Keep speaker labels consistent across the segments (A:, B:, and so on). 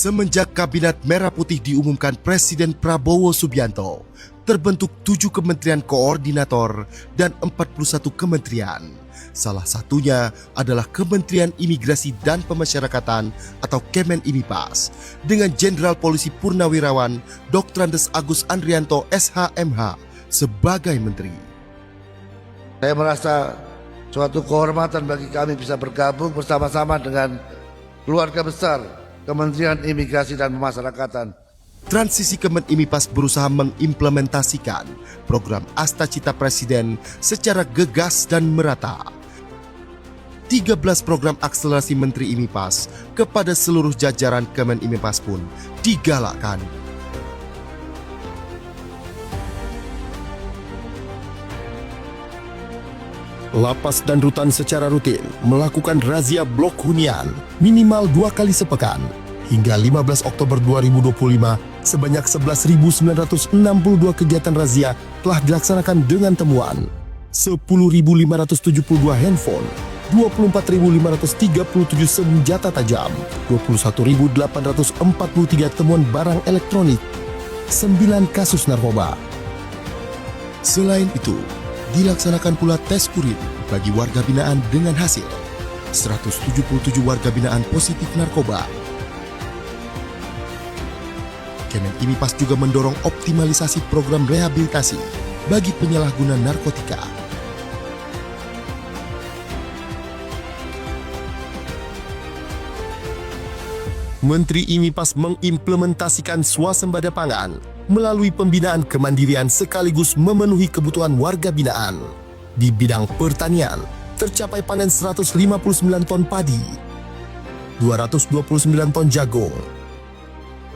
A: Semenjak Kabinet Merah Putih diumumkan Presiden Prabowo Subianto, terbentuk 7 kementerian koordinator dan 41 kementerian. Salah satunya adalah Kementerian Imigrasi dan Pemasyarakatan atau Kemenimipas dengan Jenderal Polisi Purnawirawan Dr. Andes Agus Andrianto SHMH sebagai Menteri.
B: Saya merasa suatu kehormatan bagi kami bisa bergabung bersama-sama dengan keluarga besar Kementerian Imigrasi dan Pemasyarakatan.
A: Transisi Kemenimipas berusaha mengimplementasikan program Asta Cita Presiden secara gegas dan merata. 13 program akselerasi Menteri Imipas kepada seluruh jajaran Kemenimipas pun digalakkan. Lapas dan rutan secara rutin melakukan razia blok hunian minimal 2 kali sepekan. Hingga 15 Oktober 2025, sebanyak 11.962 kegiatan razia telah dilaksanakan dengan temuan 10.572 handphone, 24.537 senjata tajam, 21.843 temuan barang elektronik, 9 kasus narkoba. Selain itu, dilaksanakan pula tes urin bagi warga binaan dengan hasil 177 warga binaan positif narkoba. Kemenimipas juga mendorong optimalisasi program rehabilitasi bagi penyalahguna narkotika. Menteri Imipas mengimplementasikan swasembada pangan melalui pembinaan kemandirian sekaligus memenuhi kebutuhan warga binaan. Di bidang pertanian, tercapai panen 159 ton padi, 229 ton jagung,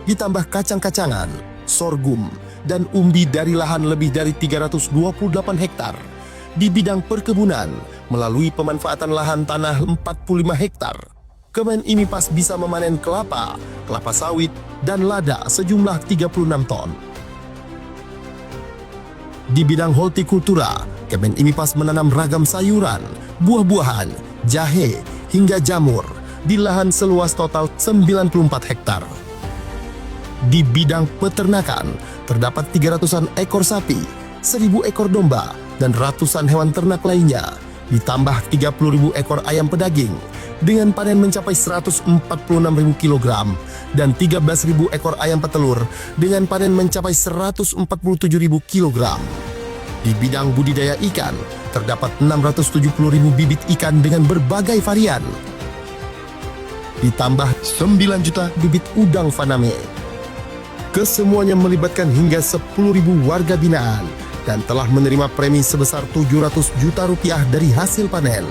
A: ditambah kacang-kacangan, sorghum, dan umbi dari lahan lebih dari 328 hektar. Di bidang perkebunan, melalui pemanfaatan lahan tanah 45 hektar, Kemenimipas bisa memanen kelapa, kelapa sawit, dan lada sejumlah 36 ton. Di bidang hortikultura, Kemenimipas menanam ragam sayuran, buah-buahan, jahe, hingga jamur di lahan seluas total 94 hektar. Di bidang peternakan, terdapat 300-an ekor sapi, 1.000 ekor domba, dan ratusan hewan ternak lainnya, ditambah 30.000 ekor ayam pedaging, dengan panen mencapai 146.000 kg, dan 13.000 ekor ayam petelur, dengan panen mencapai 147.000 kg. Di bidang budidaya ikan, terdapat 670.000 bibit ikan dengan berbagai varian, ditambah 9 juta bibit udang faname. Kesemuanya melibatkan hingga 10.000 warga binaan dan telah menerima premi sebesar 700 juta rupiah dari hasil panen.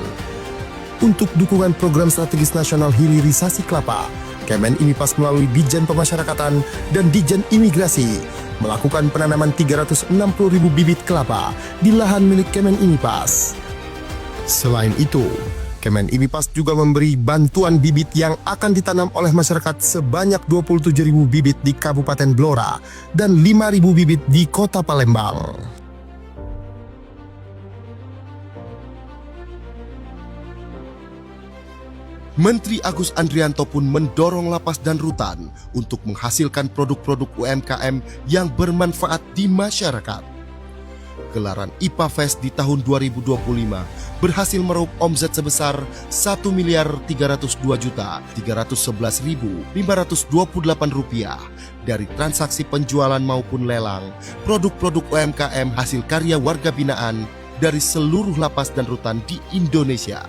A: Untuk dukungan program strategis nasional hilirisasi kelapa, Kemenimipas melalui Ditjen Pemasyarakatan dan Ditjen Imigrasi melakukan penanaman 360.000 bibit kelapa di lahan milik Kemenimipas. Selain itu, Kemenimipas juga memberi bantuan bibit yang akan ditanam oleh masyarakat sebanyak 27.000 bibit di Kabupaten Blora dan 5.000 bibit di Kota Palembang. Menteri Agus Andrianto pun mendorong lapas dan rutan untuk menghasilkan produk-produk UMKM yang bermanfaat di masyarakat. Gelaran IPA Fest di tahun 2025 berhasil meraup omzet sebesar Rp1.302.311.528 dari transaksi penjualan maupun lelang produk-produk UMKM hasil karya warga binaan dari seluruh lapas dan rutan di Indonesia.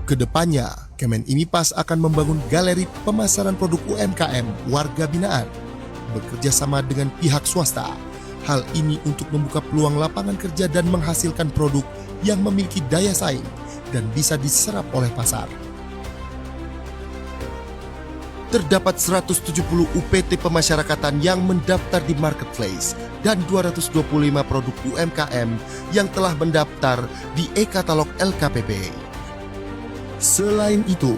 A: Kedepannya, Kemenimipas akan membangun galeri pemasaran produk UMKM warga binaan, bekerja sama dengan pihak swasta. Hal ini untuk membuka peluang lapangan kerja dan menghasilkan produk yang memiliki daya saing dan bisa diserap oleh pasar. Terdapat 170 UPT pemasyarakatan yang mendaftar di marketplace dan 225 produk UMKM yang telah mendaftar di e-katalog LKPP. Selain itu,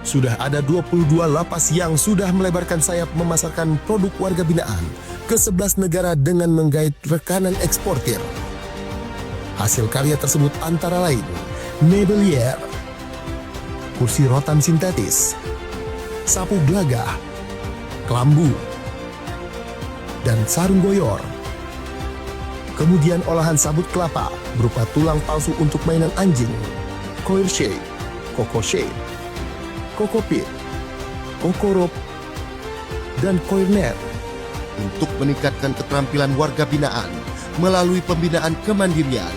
A: sudah ada 22 lapas yang sudah melebarkan sayap memasarkan produk warga binaan ke 11 negara dengan menggait rekanan eksportir. Hasil karya tersebut antara lain Mebelier, kursi rotan sintetis, sapu gelagah, kelambu, dan sarung goyor. Kemudian olahan sabut kelapa berupa tulang palsu untuk mainan anjing, coir shade, coco shade, coco pit, coco rope, dan coir net. Untuk meningkatkan keterampilan warga binaan melalui pembinaan kemandirian,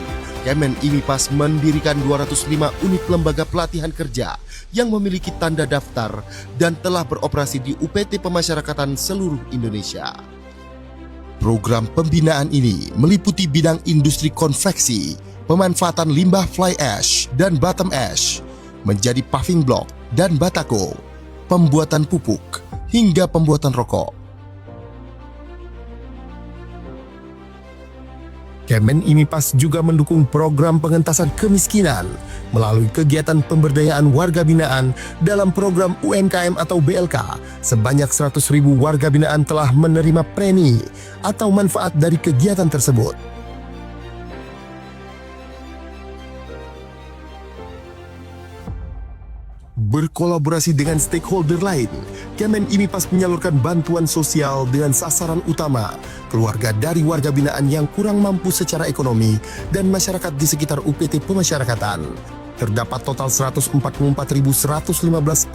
A: Kemen IMIPAS mendirikan 205 unit lembaga pelatihan kerja yang memiliki tanda daftar dan telah beroperasi di UPT Pemasyarakatan seluruh Indonesia. Program pembinaan ini meliputi bidang industri konveksi, pemanfaatan limbah fly ash dan bottom ash menjadi paving block dan batako, pembuatan pupuk, hingga pembuatan rokok. Kemen IMIPAS juga mendukung program pengentasan kemiskinan melalui kegiatan pemberdayaan warga binaan dalam program UMKM atau BLK. Sebanyak 100.000 warga binaan telah menerima premi atau manfaat dari kegiatan tersebut. Berkolaborasi dengan stakeholder lain, Kemen IMIPAS menyalurkan bantuan sosial dengan sasaran utama keluarga dari warga binaan yang kurang mampu secara ekonomi dan masyarakat di sekitar UPT Pemasyarakatan. Terdapat total 144.115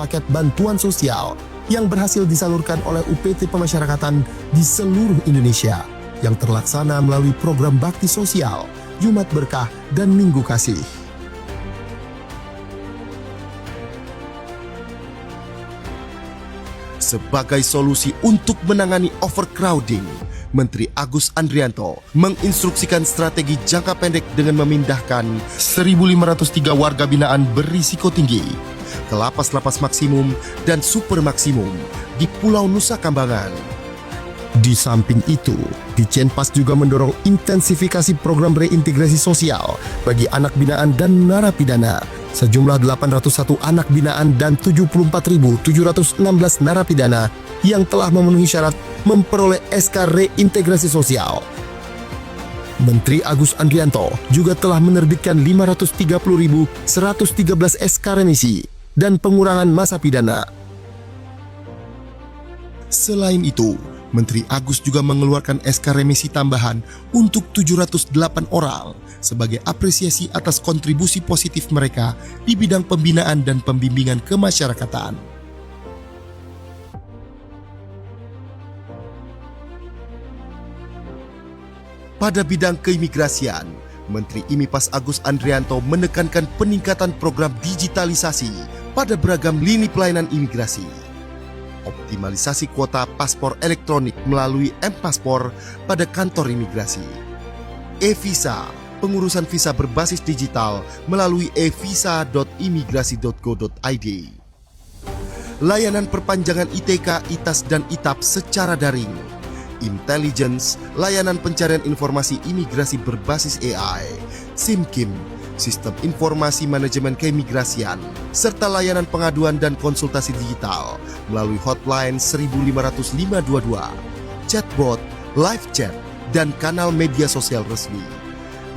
A: paket bantuan sosial yang berhasil disalurkan oleh UPT Pemasyarakatan di seluruh Indonesia yang terlaksana melalui program bakti sosial, Jumat Berkah, dan Minggu Kasih. Sebagai solusi untuk menangani overcrowding, Menteri Agus Andrianto menginstruksikan strategi jangka pendek dengan memindahkan 1.503 warga binaan berisiko tinggi ke lapas-lapas maksimum dan super maksimum di Pulau Nusa Kambangan. Di samping itu, Ditjenpas juga mendorong intensifikasi program reintegrasi sosial bagi anak binaan dan narapidana. Sejumlah 801 anak binaan dan 74.716 narapidana yang telah memenuhi syarat memperoleh SK reintegrasi sosial. Menteri Agus Andrianto juga telah menerbitkan 530.113 SK remisi dan pengurangan masa pidana. Selain itu, Menteri Agus juga mengeluarkan SK remisi tambahan untuk 708 orang sebagai apresiasi atas kontribusi positif mereka di bidang pembinaan dan pembimbingan kemasyarakatan. Pada bidang keimigrasian, Menteri IMIPAS Agus Andrianto menekankan peningkatan program digitalisasi pada beragam lini pelayanan imigrasi. Optimalisasi kuota paspor elektronik melalui M-Paspor pada kantor imigrasi. E-Visa, pengurusan visa berbasis digital melalui evisa.imigrasi.go.id. Layanan perpanjangan ITK, ITAS, dan ITAP secara daring. Intelligence, layanan pencarian informasi imigrasi berbasis AI. SIMKIM, sistem informasi manajemen keimigrasian, serta layanan pengaduan dan konsultasi digital melalui hotline 15522, chatbot, live chat, dan kanal media sosial resmi.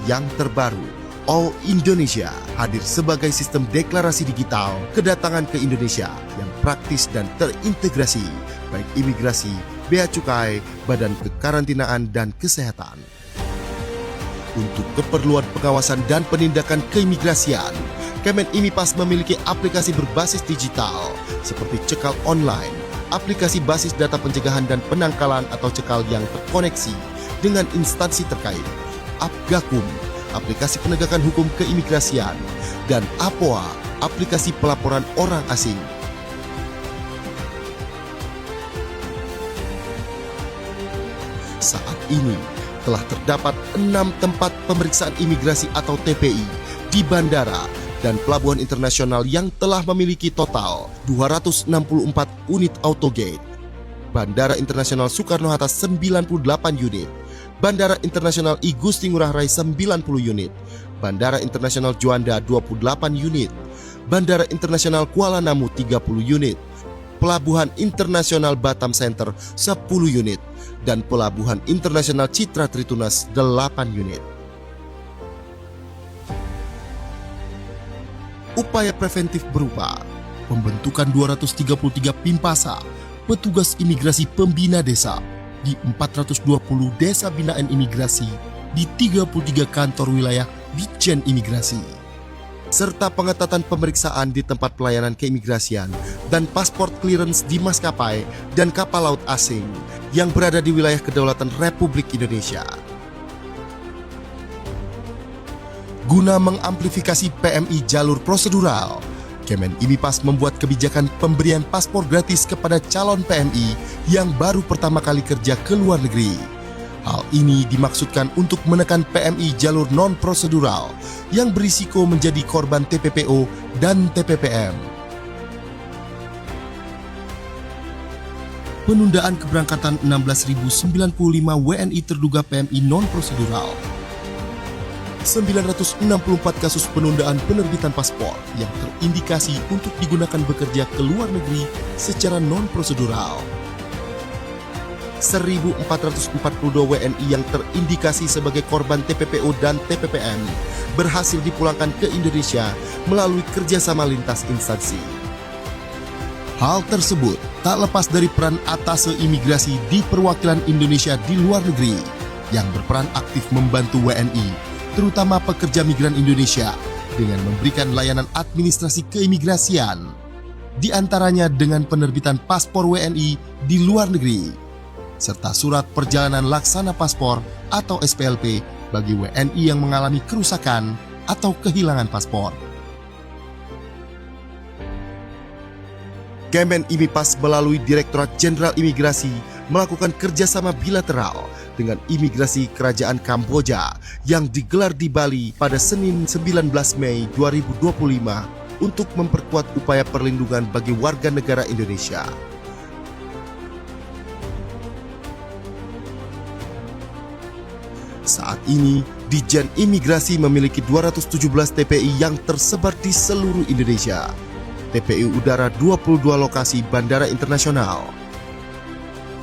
A: Yang terbaru, All Indonesia hadir sebagai sistem deklarasi digital kedatangan ke Indonesia yang praktis dan terintegrasi, baik imigrasi, bea cukai, badan kekarantinaan, dan kesehatan. Untuk keperluan pengawasan dan penindakan keimigrasian, Kemen IMIPAS memiliki aplikasi berbasis digital seperti cekal online, aplikasi basis data pencegahan dan penangkalan atau cekal yang terkoneksi dengan instansi terkait, Apgakum, aplikasi penegakan hukum keimigrasian, dan APOA, aplikasi pelaporan orang asing. Saat ini, telah terdapat 6 tempat pemeriksaan imigrasi atau TPI di bandara dan pelabuhan internasional yang telah memiliki total 264 unit autogate. Bandara Internasional Soekarno-Hatta 98 unit, Bandara Internasional I Gusti Ngurah Rai 90 unit, Bandara Internasional Juanda 28 unit, Bandara Internasional Kuala Namu 30 unit, Pelabuhan Internasional Batam Center 10 unit, dan Pelabuhan Internasional Citra Tritunas 8 unit. Upaya preventif berupa pembentukan 233 Pimpasa, petugas imigrasi pembina desa di 420 desa binaan imigrasi di 33 kantor wilayah Ditjen Imigrasi, serta pengetatan pemeriksaan di tempat pelayanan keimigrasian dan pasport clearance di maskapai dan kapal laut asing yang berada di wilayah kedaulatan Republik Indonesia. Guna mengamplifikasi PMI jalur prosedural, Kemen IMIPAS membuat kebijakan pemberian paspor gratis kepada calon PMI yang baru pertama kali kerja ke luar negeri. Hal ini dimaksudkan untuk menekan PMI jalur non-prosedural yang berisiko menjadi korban TPPO dan TPPM. Penundaan keberangkatan 16.095 WNI terduga PMI non-prosedural. 964 kasus penundaan penerbitan paspor yang terindikasi untuk digunakan bekerja ke luar negeri secara non-prosedural. 1.442 WNI yang terindikasi sebagai korban TPPO dan TPPM berhasil dipulangkan ke Indonesia melalui kerjasama lintas instansi. Hal tersebut tak lepas dari peran atase imigrasi di perwakilan Indonesia di luar negeri yang berperan aktif membantu WNI, terutama pekerja migran Indonesia, dengan memberikan layanan administrasi keimigrasian, di antaranya dengan penerbitan paspor WNI di luar negeri, serta surat perjalanan laksana paspor atau SPLP bagi WNI yang mengalami kerusakan atau kehilangan paspor. Kemen IMIPAS melalui Direktorat Jenderal Imigrasi melakukan kerjasama bilateral dengan Imigrasi Kerajaan Kamboja yang digelar di Bali pada Senin 19 Mei 2025 untuk memperkuat upaya perlindungan bagi warga negara Indonesia. Saat ini, Ditjen Imigrasi memiliki 217 TPI yang tersebar di seluruh Indonesia. TPI Udara 22 lokasi bandara internasional.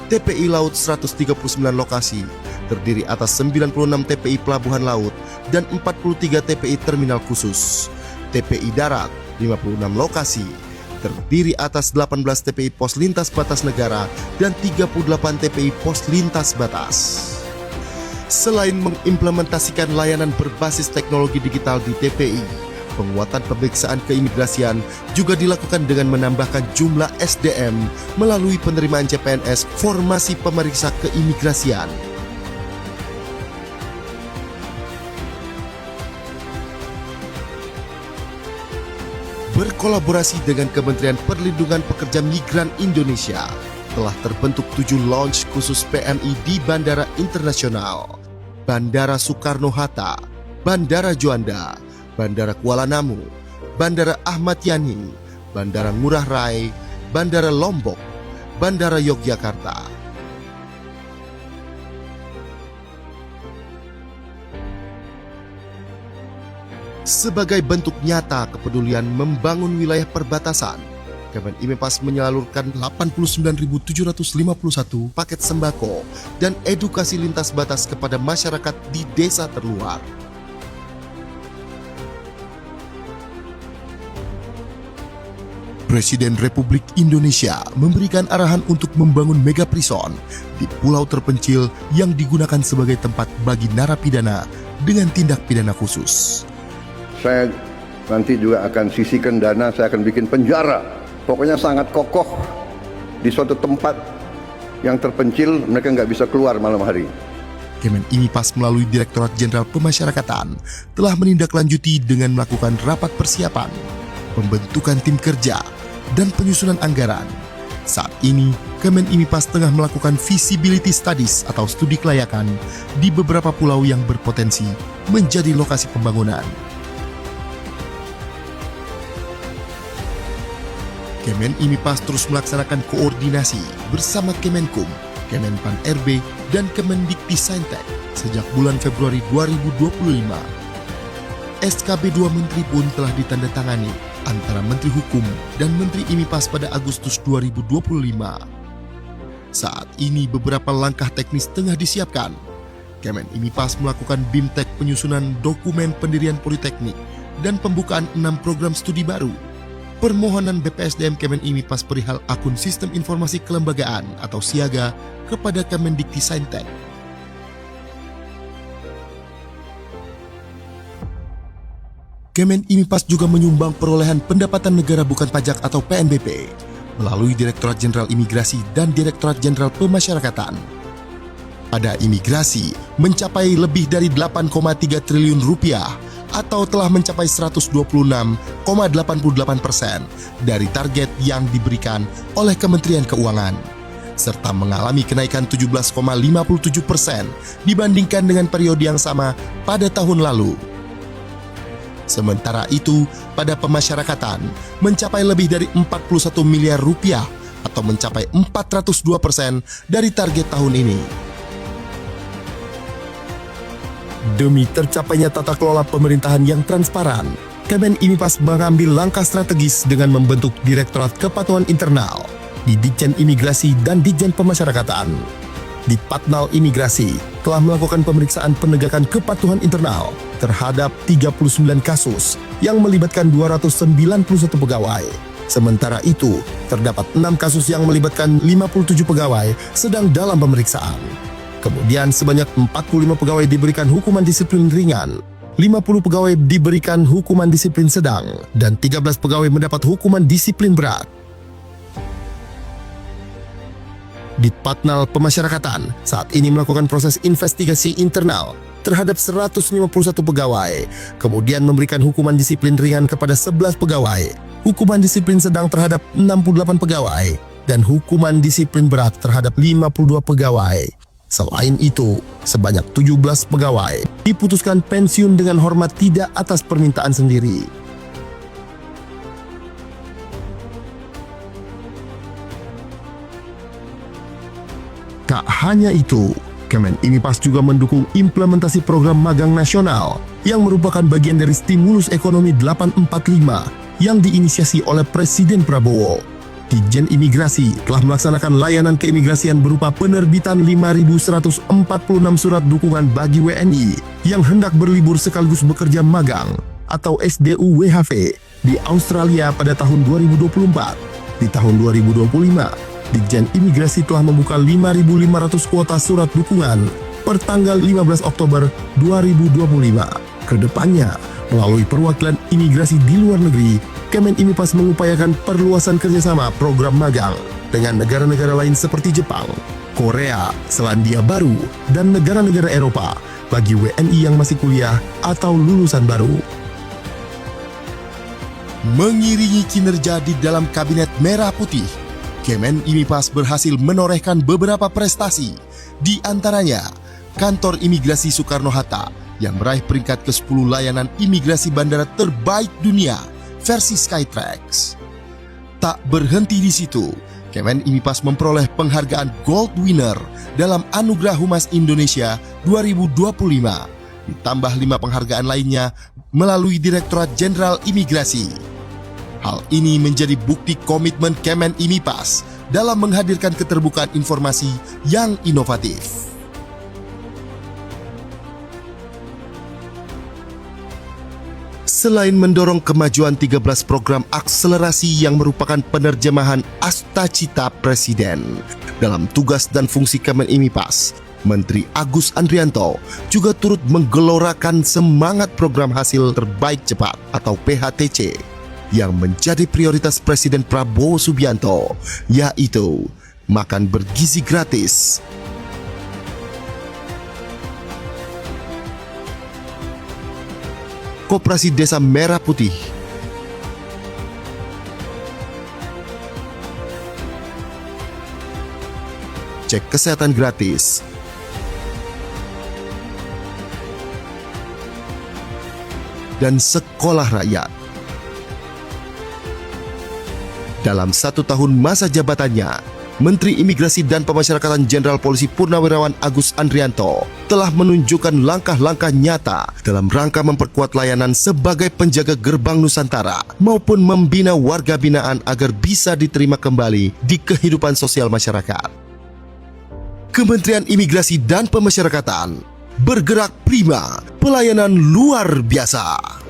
A: TPI Laut 139 lokasi, terdiri atas 96 TPI Pelabuhan Laut dan 43 TPI Terminal Khusus. TPI Darat 56 lokasi, terdiri atas 18 TPI Pos Lintas Batas Negara dan 38 TPI Pos Lintas Batas. Selain mengimplementasikan layanan berbasis teknologi digital di TPI, penguatan pemeriksaan keimigrasian juga dilakukan dengan menambahkan jumlah SDM melalui penerimaan CPNS formasi pemeriksa keimigrasian. Berkolaborasi dengan Kementerian Perlindungan Pekerja Migran Indonesia, telah terbentuk 7 launch khusus PMI di Bandara Internasional, Bandara Soekarno-Hatta, Bandara Juanda, Bandara Kuala Namu, Bandara Ahmad Yani, Bandara Ngurah Rai, Bandara Lombok, Bandara Yogyakarta. Sebagai bentuk nyata kepedulian membangun wilayah perbatasan, Kemen IMIPAS menyalurkan 89.751 paket sembako dan edukasi lintas batas kepada masyarakat di desa terluar. Presiden Republik Indonesia memberikan arahan untuk membangun mega prison di pulau terpencil yang digunakan sebagai tempat bagi narapidana dengan tindak pidana khusus.
C: Saya nanti juga akan sisihkan dana, saya akan bikin penjara. Pokoknya sangat kokoh di suatu tempat yang terpencil, mereka nggak bisa keluar malam hari.
A: Kemen IMIPAS melalui Direktorat Jenderal Pemasyarakatan telah menindaklanjuti dengan melakukan rapat persiapan, pembentukan tim kerja, dan penyusunan anggaran. Saat ini, Kemen IMIPAS tengah melakukan feasibility studies atau studi kelayakan di beberapa pulau yang berpotensi menjadi lokasi pembangunan. Kemen IMIPAS terus melaksanakan koordinasi bersama Kemenkum, Kemenpan RB, dan Kemendikti-Saintek sejak bulan Februari 2025. SKB 2 Menteri pun telah ditandatangani antara Menteri Hukum dan Menteri IMIPAS pada Agustus 2025. Saat ini beberapa langkah teknis tengah disiapkan. Kemen IMIPAS melakukan BIMTEK penyusunan dokumen pendirian politeknik dan pembukaan 6 program studi baru. permohonan BPSDM Kemen IMIPAS perihal akun Sistem Informasi Kelembagaan atau Siaga kepada Kemendikti-Saintek. Kemen IMIPAS juga menyumbang perolehan pendapatan negara bukan pajak atau PNBP melalui Direktorat Jenderal Imigrasi dan Direktorat Jenderal Pemasyarakatan. Pada imigrasi mencapai lebih dari 8,3 triliun rupiah atau telah mencapai 126,88% dari target yang diberikan oleh Kementerian Keuangan, serta mengalami kenaikan 17,57% dibandingkan dengan periode yang sama pada tahun lalu. Sementara itu, pada pemasyarakatan mencapai lebih dari 41 miliar rupiah atau mencapai 402% dari target tahun ini. Demi tercapainya tata kelola pemerintahan yang transparan, Kemen IMIPAS mengambil langkah strategis dengan membentuk Direktorat Kepatuhan Internal di Ditjen Imigrasi dan Ditjen Pemasyarakatan. Ditpatnal Imigrasi telah melakukan pemeriksaan penegakan kepatuhan internal terhadap 39 kasus yang melibatkan 291 pegawai. Sementara itu, terdapat 6 kasus yang melibatkan 57 pegawai sedang dalam pemeriksaan. Kemudian sebanyak 45 pegawai diberikan hukuman disiplin ringan, 50 pegawai diberikan hukuman disiplin sedang, dan 13 pegawai mendapat hukuman disiplin berat. Ditpatnal Pemasyarakatan saat ini melakukan proses investigasi internal terhadap 151 pegawai, kemudian memberikan hukuman disiplin ringan kepada 11 pegawai, hukuman disiplin sedang terhadap 68 pegawai, dan hukuman disiplin berat terhadap 52 pegawai. Selain itu, sebanyak 17 pegawai diputuskan pensiun dengan hormat tidak atas permintaan sendiri. Tak hanya itu, Kemen IMIPAS juga mendukung implementasi program magang nasional yang merupakan bagian dari stimulus ekonomi 845 yang diinisiasi oleh Presiden Prabowo. Ditjen Imigrasi telah melaksanakan layanan keimigrasian berupa penerbitan 5.146 surat dukungan bagi WNI yang hendak berlibur sekaligus bekerja magang atau SDU-WHV di Australia pada tahun 2024. Di tahun 2025, Ditjen Imigrasi telah membuka 5.500 kuota surat dukungan per tanggal 15 Oktober 2025. Kedepannya, melalui perwakilan imigrasi di luar negeri, Kemen IMIPAS mengupayakan perluasan kerjasama program magang dengan negara-negara lain seperti Jepang, Korea, Selandia Baru, dan negara-negara Eropa bagi WNI yang masih kuliah atau lulusan baru. Mengiringi kinerja di dalam Kabinet Merah Putih, Kemen IMIPAS berhasil menorehkan beberapa prestasi, di antaranya Kantor Imigrasi Soekarno-Hatta yang meraih peringkat ke-10 layanan imigrasi bandara terbaik dunia versi Skytrax. Tak berhenti di situ, Kemen IMIPAS memperoleh penghargaan Gold Winner dalam Anugerah Humas Indonesia 2025, ditambah 5 penghargaan lainnya melalui Direktorat Jenderal Imigrasi. Hal ini menjadi bukti komitmen Kemen IMIPAS dalam menghadirkan keterbukaan informasi yang inovatif. Selain mendorong kemajuan 13 program akselerasi yang merupakan penerjemahan Astacita Presiden dalam tugas dan fungsi Kemen IMIPAS, Menteri Agus Andrianto juga turut menggelorakan semangat program hasil terbaik cepat atau PHTC yang menjadi prioritas Presiden Prabowo Subianto, yaitu makan bergizi gratis. Koperasi Desa Merah Putih, cek kesehatan gratis, dan sekolah rakyat. Dalam 1 tahun masa jabatannya, Menteri Imigrasi dan Pemasyarakatan Jenderal Polisi Purnawirawan Agus Andrianto telah menunjukkan langkah-langkah nyata dalam rangka memperkuat layanan sebagai penjaga gerbang Nusantara maupun membina warga binaan agar bisa diterima kembali di kehidupan sosial masyarakat. Kementerian Imigrasi dan Pemasyarakatan bergerak prima, pelayanan luar biasa.